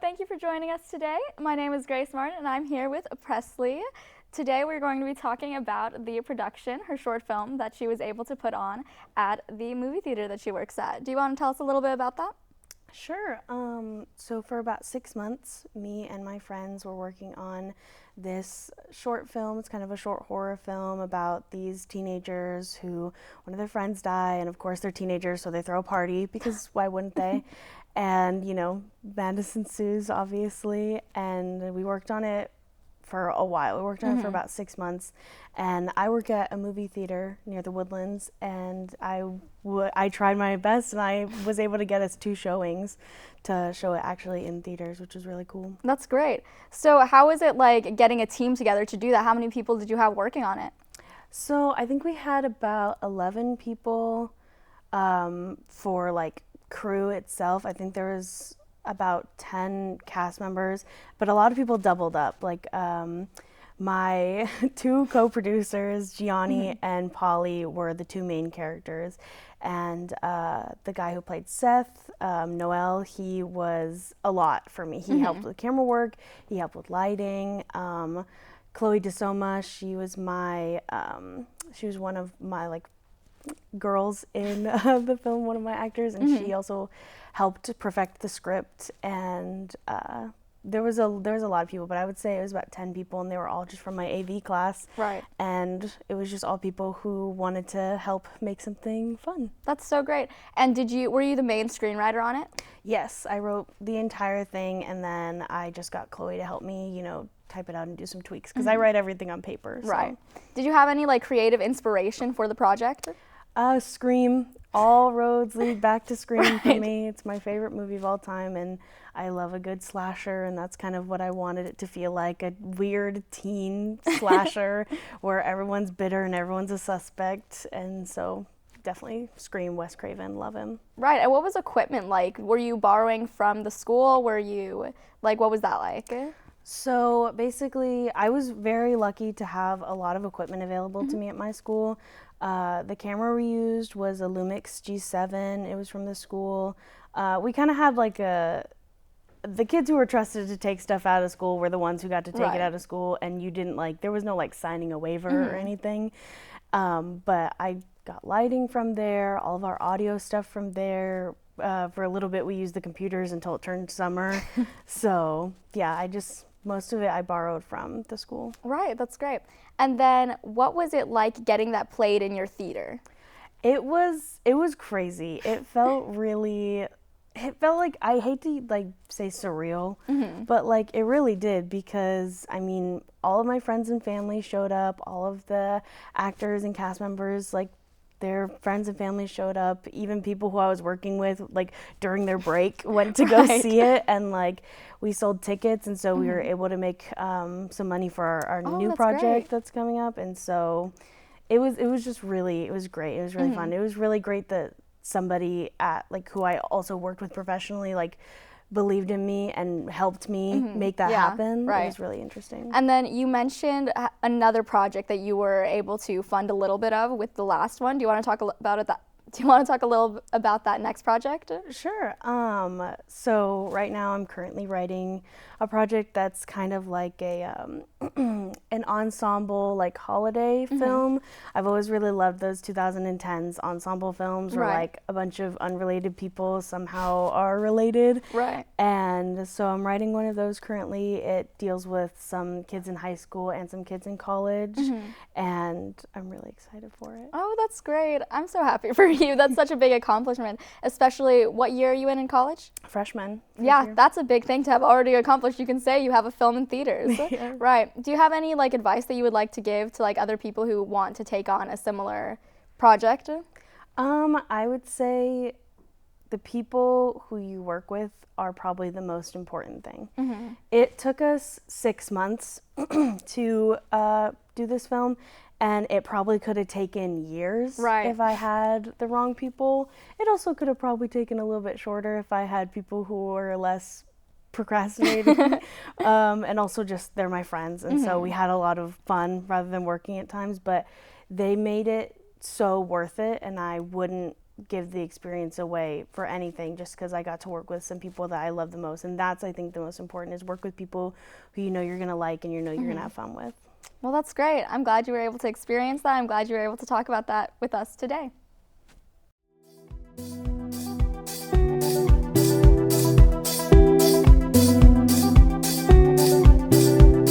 thank you for joining us today. My name is Grace Martin, and I'm here with Presley. Today, we're going to be talking about the production, her short film that she was able to put on at the movie theater that she works at. Do you want to tell us a little bit about that? Sure. So for about 6 months, me and my friends were working on this short film. It's kind of a short horror film about these teenagers who one of their friends die, and of course they're teenagers, so they throw a party because why wouldn't they? And madness ensues, obviously. And we worked on it for a while. We worked on it for about 6 months, and I work at a movie theater near the Woodlands, and I tried my best, and I was able to get us 2 showings to show it actually in theaters, which was really cool. That's great. So how is it like getting a team together to do that? How many people did you have working on it? So I think we had about 11 people for like crew itself. I think there was about 10 cast members, but a lot of people doubled up. Like my 2 co-producers, Gianni and Polly, were the 2 main characters. And the guy who played Seth, Noel, he was a lot for me. He helped with camera work, he helped with lighting. Chloe DeSoma, she was one of my like girls in the film, one of my actors, and she also helped perfect the script. And there was a lot of people, but I would say it was about 10 people, and they were all just from my AV class. Right. And it was just all people who wanted to help make something fun. That's so great. And were you the main screenwriter on it? Yes, I wrote the entire thing, and then I just got Chloe to help me, type it out and do some tweaks, because I write everything on paper. So. Right. Did you have any like creative inspiration for the project? Scream. All roads lead back to Scream for me. It's my favorite movie of all time, and I love a good slasher, and that's kind of what I wanted it to feel like, a weird teen slasher where everyone's bitter and everyone's a suspect. And so definitely Scream, Wes Craven, love him. Right. And what was equipment like? Were you borrowing from the school? What was that like? So basically, I was very lucky to have a lot of equipment available to me at my school. The camera we used was a Lumix G7. It was from the school. We kind of had like the kids who were trusted to take stuff out of school were the ones who got to take it out of school, and there was no signing a waiver or anything. But I got lighting from there, all of our audio stuff from there. For a little bit, we used the computers until it turned summer. So yeah, most of it I borrowed from the school. Right, that's great. And then what was it like getting that played in your theater? It was crazy. It felt like, I hate to say surreal, but it really did, because all of my friends and family showed up, all of the actors and cast members, their friends and family showed up, even people who I was working with, during their break, went to go see it, and we sold tickets, and so we were able to make some money for our new project that's coming up, and so it was great. It was really fun. It was really great that somebody at who I also worked with professionally believed in me and helped me make that happen. Right. It was really interesting. And then you mentioned another project that you were able to fund a little bit of with the last one. Do you want to talk about it? Do you want to talk a little about that next project? Sure. So right now I'm currently writing a project that's kind of like an ensemble holiday film. I've always really loved those 2010s ensemble films where a bunch of unrelated people somehow are related. Right. And so I'm writing one of those currently. It deals with some kids in high school and some kids in college, and I'm really excited for it. Oh, that's great. I'm so happy for you. That's such a big accomplishment, especially what year are you in college? Freshman. Yeah, that's a big thing to have already accomplished. You can say you have a film in theaters. Yeah. Right. Do you have any advice that you would like to give to other people who want to take on a similar project? I would say the people who you work with are probably the most important thing. It took us 6 months to do this film, and it probably could have taken years if I had the wrong people. It also could have probably taken a little bit shorter if I had people who were less procrastinating. And also just they're my friends, and so we had a lot of fun rather than working at times, but they made it so worth it, and I wouldn't give the experience away for anything just because I got to work with some people that I love the most. And that's, I think, the most important is work with people who you know you're going to like and you know you're going to have fun with. Well, that's great. I'm glad you were able to experience that. I'm glad you were able to talk about that with us today.